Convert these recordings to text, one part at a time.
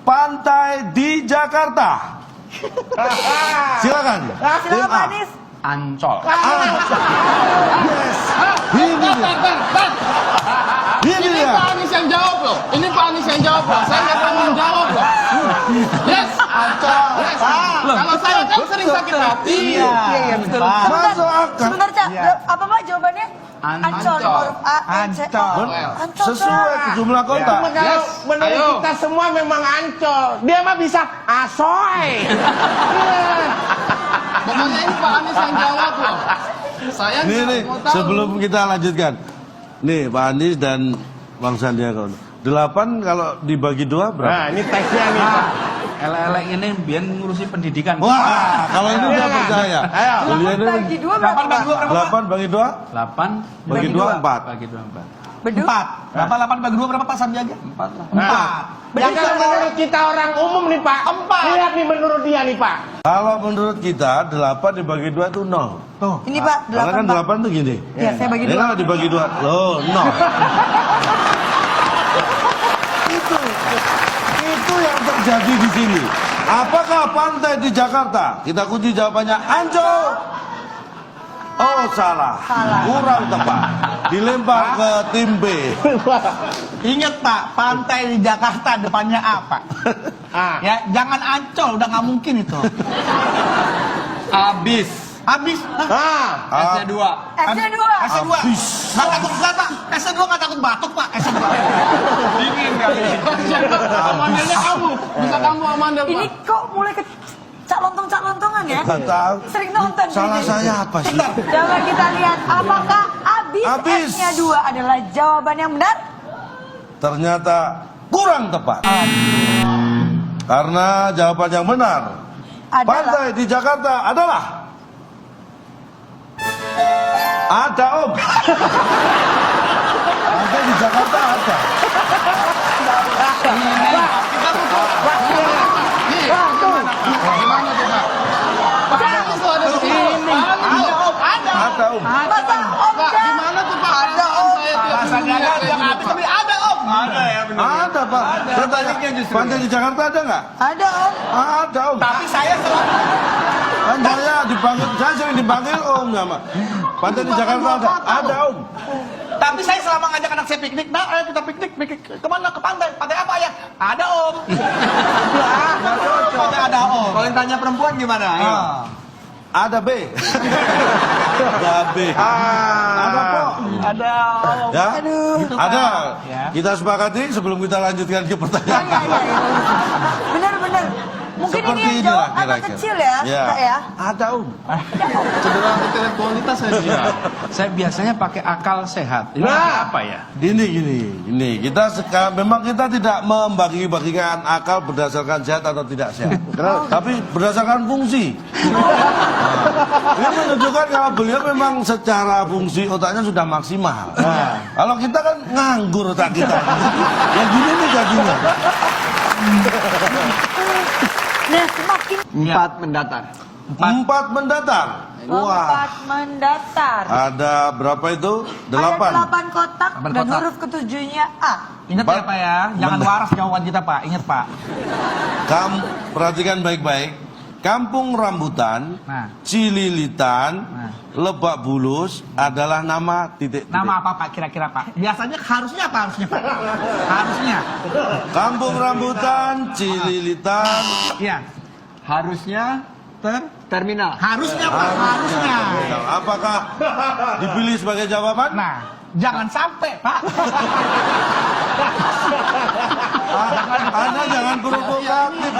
pantai di Jakarta. Silakan. Silakan Pak Anies. Ancol. Yes. Ini dia. Ini dia. Pak Anies yang jawab loh. Ini Pak Anies yang jawab loh. Saya nggak tanggung jawab loh. Yes, Ancol. Yes. Kalau saya kan sering sakit hati. Iya betul. Masuk akal. Sebentar Cak, apa Pak jawabannya? Ancol. Huruf A, N, C, O. Ancol. Sesuai ke jumlah kota. Yes. Menurut kita semua memang Ancol. Dia mah bisa asoy. Pokoknya ini Pak Anies yang jawab loh. Saya Nih, nggak mau tahu. sebelum kita lanjutkan. Nih, Pak Anies dan Bang Sandiaga Uno. 8 kalau dibagi 2 berapa? Nah, ini teksnya nih, Pak. Elek-elek ini biar ngurusi pendidikan. Wah, kalau ini udah percaya. Ayo. Beliau ini Bagi 2 berapa Pak? 8 bagi 2? 8 Bagi 2 4. bagi 2 4. Beduk? 4. Berapa 8 bagi 2 berapa Pak Sandiaga? 4 lah. 4. Ya kalau menurut kita orang umum nih, Pak. 4. Lihat nih menurut dia nih, Pak. Kalau menurut kita 8 dibagi 2 itu 0. Tuh. Ini Pak, Karena 8 kan Pak. 8 tuh gini. Ya, saya bagi Ini 2. kalau dibagi 2, loh, 0. Itu yang terjadi di sini. Apakah pantai di Jakarta? Kita kunci jawabannya Ancol. Oh, salah. Kurang tepat. Dilempar ke tim B. Ingat Pak, pantai di Jakarta depannya apa? Ya, jangan Ancol, udah nggak mungkin itu. Habis. Habis. S-nya 2. S-nya 2. S-nya 2. Nggak takut nggak Pak? S-nya 2 nggak takut batuk Pak? S-nya 2. Dingin kali. Amandelnya kamu. Bisa kamu amandel Pak. Ini kok mulai ke cak lontongan ya? Nggak tahu. Sering nonton. Salah ini. saya apa sih? Coba kita lihat apakah Habis. S-nya 2 adalah jawaban yang benar? Ternyata kurang tepat. Karena jawaban yang benar pantai di Jakarta adalah ada Om. Pantai di Jakarta ada. Gimana tuh Pak? Pak Anies tuh ada di sini. Ada Om. Ada Om. Masa Om Pak, dah? gimana tuh Pak? Ada Om. Tapi ada Om. Ada ya benar. Ada Pak. Saya tanya, pantai di Jakarta ada nggak? Ada Om. Ada Om. Tapi saya selalu Kan saya sering dipanggil Om sama. Pantai di Jakarta ada. Ada Om. Tapi saya selama ngajak anak saya piknik, nah ayo kita piknik kemana? Ke pantai. Pantai apa ya? Ada Om. Pantai ada Om. Kalau yang tanya perempuan gimana? Ayo. Ada B. Ada B. Ada kok. Ada Om. Ya? Aduh. Ada. Ya. Kita sepakati sebelum kita lanjutkan ke pertanyaan. Iya. Benar. Mungkin Seperti ini yang inilah jawab anak kira-kira. kecil ya, Kak ya? Ada Om. Cedera intelektualitas saya. Saya biasanya pakai akal sehat. Ini apa ya? Gini. Memang kita tidak membagi-bagikan akal berdasarkan sehat atau tidak sehat. Tapi berdasarkan fungsi. Ini menunjukkan kalau beliau memang secara fungsi otaknya sudah maksimal. Kalau kita kan nganggur otak kita. Yang gini nih jadinya. Nah, semakin 4 mendatar. 4 mendatar. Wah. 4 mendatar. Ada berapa itu? 8. Ada 8 kotak dan kotak. huruf ketujuhnya A. Ingat ya Pak ya, jangan waras jawaban kita Pak. Ingat Pak. Kamu perhatikan baik-baik. Kampung Rambutan, Nah. Cililitan, Nah. Lebak Bulus adalah nama titik. Nama apa Pak kira-kira Pak? Biasanya harusnya apa harusnya Pak? Harusnya. Kampung Rambutan, Cililitan. Iya. Harusnya terminal. Harusnya Pak, harusnya. Apakah dipilih sebagai jawaban? Nah, jangan sampai Pak. Anda jangan provokatif.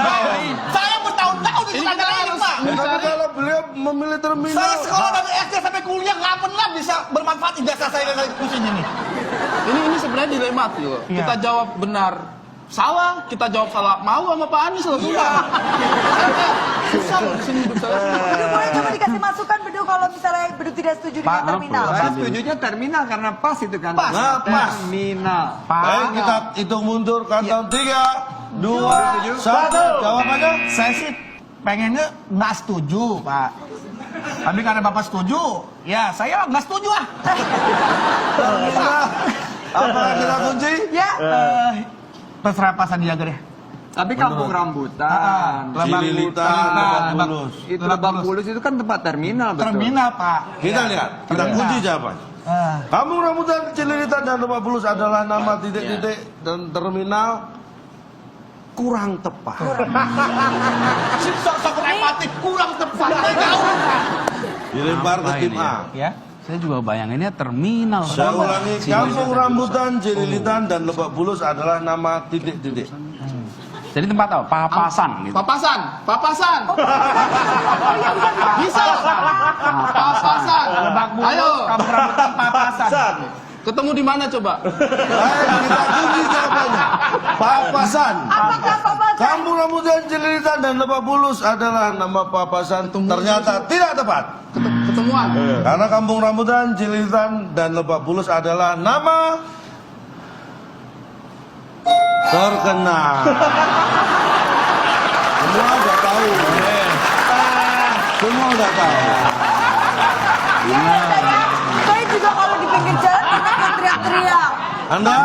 Saya bertahun-tahun di sana ini Pak. Tapi kalau beliau memilih terminal. Saya sekolah dari SD sampai kuliah nggak pernah bisa bermanfaat ijazah saya dari kucing ini. Ini sebenarnya dilematis loh. Iya. Kita jawab benar salah, kita jawab salah mau sama Pak Anies loh. Susah loh di sini hidup saya. Bedu boleh coba dikasih masukan Bedu kalau misalnya Bedu tidak setuju dengan terminal. Saya setujunya terminal karena pas itu kan. Pas. Nah, pas. Terminal. Baik, kita hitung mundur. Countdown 3, 2, 1. Jawabannya? Saya sih pengennya nggak setuju Pak. Tapi karena Bapak setuju, ya saya nggak setuju ah. Apa kita kunci? Ya, Terserah Pak Sandiaga deh. Tapi kampung rambutan, Cililitan, Lebak Bulus. itu Lebak Bulus itu kan tempat terminal, betul? Terminal, Pak. Kita lihat, kita kunci jawabannya. Kampung Rambutan, Cililitan, dan Lebak Bulus adalah nama titik-titik dan terminal kurang tepat. Sok-sok repatif, kurang tepat. Tahu. Dilempar ke tim A. Ya, saya juga bayanginnya terminal. Saya ulangi, Kampung Rambutan, Cililitan, dan Lebak Bulus adalah nama titik-titik. Jadi tempat apa? Papasan. Gitu. Papasan. Bisa. Papasan. Lebak Bulus, Ayo. Kampung Rambutan, Papasan. Ketemu di mana coba? Ayo kita kunci jawabannya. Papasan. Apakah Papasan? Kampung Rambutan, Cililitan, dan Lebak Bulus adalah nama Papasan. Ternyata tidak tepat. Ketemuan. Karena Kampung Rambutan, Cililitan, dan Lebak Bulus adalah nama terkenal. Semua udah tahu. Semua udah tahu. Ya, saya juga kalau di pinggir jalan kita teriak-teriak. Anda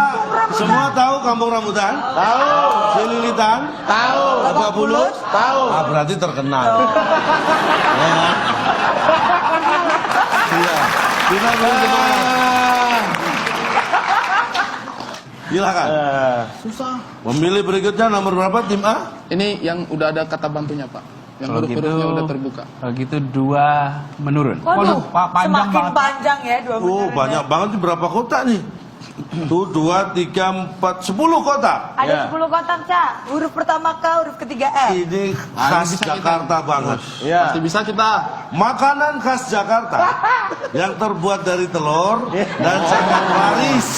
semua tahu Kampung Rambutan? Tahu. Cililitan? Tahu. Lebak Bulus? Tahu. Ah, berarti terkenal. Ya kan? Iya. Kita beri semangat. Silakan. Susah. Pemilih berikutnya nomor berapa tim A? Ini yang udah ada kata bantunya, Pak. Yang Kalau huruf-hurufnya gitu- udah terbuka. Kalau gitu 2 menurun. Waduh, panjang semakin banget. panjang ya 2 menit. Oh, banyak banget nih, berapa kota nih? Tuh 2, 3, 4, 10 kota. Ada 10 kotak, Cak. Huruf pertama K, huruf ketiga F. Ini khas Jakarta banget. Pasti bisa kita. Makanan khas Jakarta yang terbuat dari telur dan sangat laris.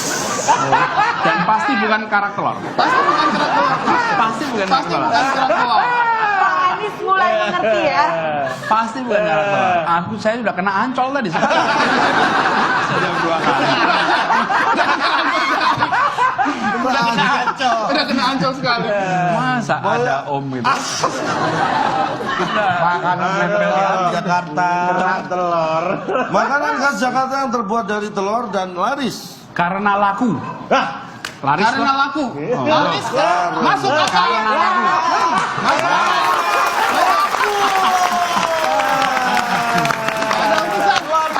Dan pasti bukan karak telur. Pasti bukan kerak telur. Pasti bukan karak Pasti telur. bukan kerak telur. Pak Anies mulai mengerti ya. Pasti bukan karak telur. Saya sudah kena ancol tadi. Sudah 2 kali. Udah kena ancol sekali. Masa ada om gitu. Makanan nempel Jakarta. Kerak telur. Makanan khas Jakarta yang terbuat dari telur dan laris. Karena laku. Laris Karena kok. laku. Laris kan? Masuk akal.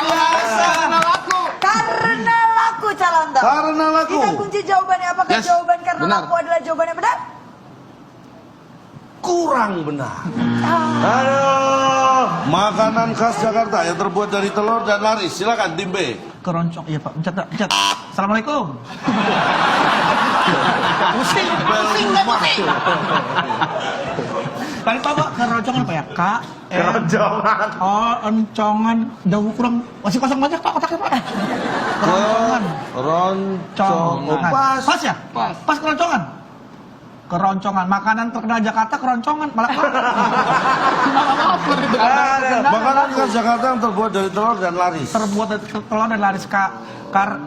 Karena laku. Karena laku, Calonto. Karena laku. Kita kunci jawabannya. Apakah Yes, jawaban karena benar. laku adalah jawaban yang benar? Kurang benar. Aduh. Makanan khas Jakarta yang terbuat dari telur dan laris. Silakan tim B. Keroncong, iya Pak, pencet. Assalamualaikum. Pusing dan pusing. Tadi Pak, keroncongan apa ya? Kak, Keroncongan. oh, oncongan, jauh kurang, masih kosong banyak Pak, otaknya Pak. Keroncongan, Roncong. Oh, pas. Pas ya? Pas keroncongan. Keroncongan, makanan terkenal Jakarta keroncongan, malah Makanan khas Jakarta yang terbuat dari telur dan laris. terbuat dari telur dan laris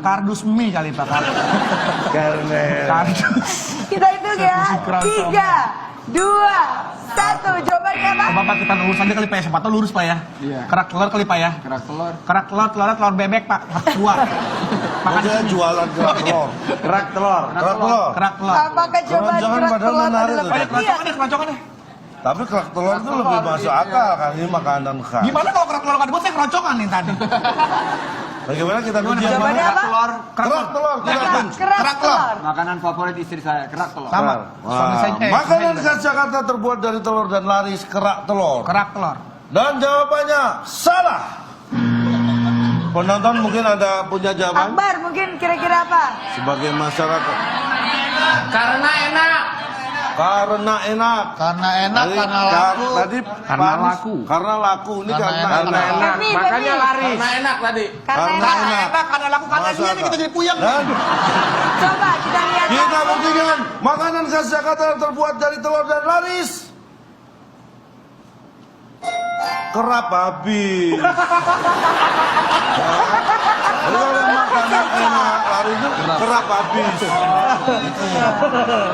kardus mie kali Pak. Kardus. Kita hitung ya. Keroncong. 3, 2, 1. Jawabannya apa? Bapak kita lurus aja kali Pak ya, siapa tahu lurus Pak ya. Iya. Kerak telur kali Pak ya. Kerak telur. Kerak telur bebek Pak, dua. Makan Dia jualan kerak telur. Kerak telur. Kerak telur. kerak telur. Apakah jawaban Keroncongan kerak padahal telur menarik adalah tuh. benar? Keroncongan deh. Tapi kerak telur itu lebih masuk akal kan, ini makanan khas. Gimana kalau kerak telur nggak dibuat, saya keroncongan nih tadi. Bagaimana kita kunci yang Jawabannya mana? apa? Kerak telur. Kita kunci. Kerak telur. Makanan favorit istri saya, kerak telur. Sama. Suami Wah, saya, makanan khas Jakarta terbuat dari telur dan laris, kerak telur. kerak telur. Dan jawabannya salah. Penonton mungkin ada punya jawaban Akbar mungkin kira-kira apa? sebagai masyarakat. Karena enak. Karena enak. Karena enak, Tadi- karena laku. Tadi Karena Pak Anies, laku. Karena laku. Ini karena enak. enak. Femi, Makanya Femi. laris. Karena enak tadi. Karena Karena enak. enak. Karena laku karena Masuk dia nih akal. kita jadi puyeng. Dan Coba kita lihat. kita buktikan makanan khas Jakarta yang terbuat dari telur dan laris. Kerap habis. Jadi kalau makanan enak, laris itu kerap habis.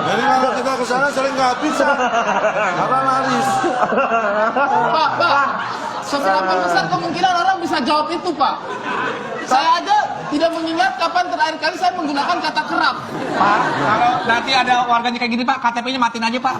Jadi kalau kita ke sana sering nggak habis karena laris. Pak. Seberapa besar kemungkinan orang bisa jawab itu, Pak? Saya aja tidak mengingat kapan terakhir kali saya menggunakan kata kerap. Pak, kalau nanti ada warganya kayak gini Pak, KTP-nya matiin aja Pak.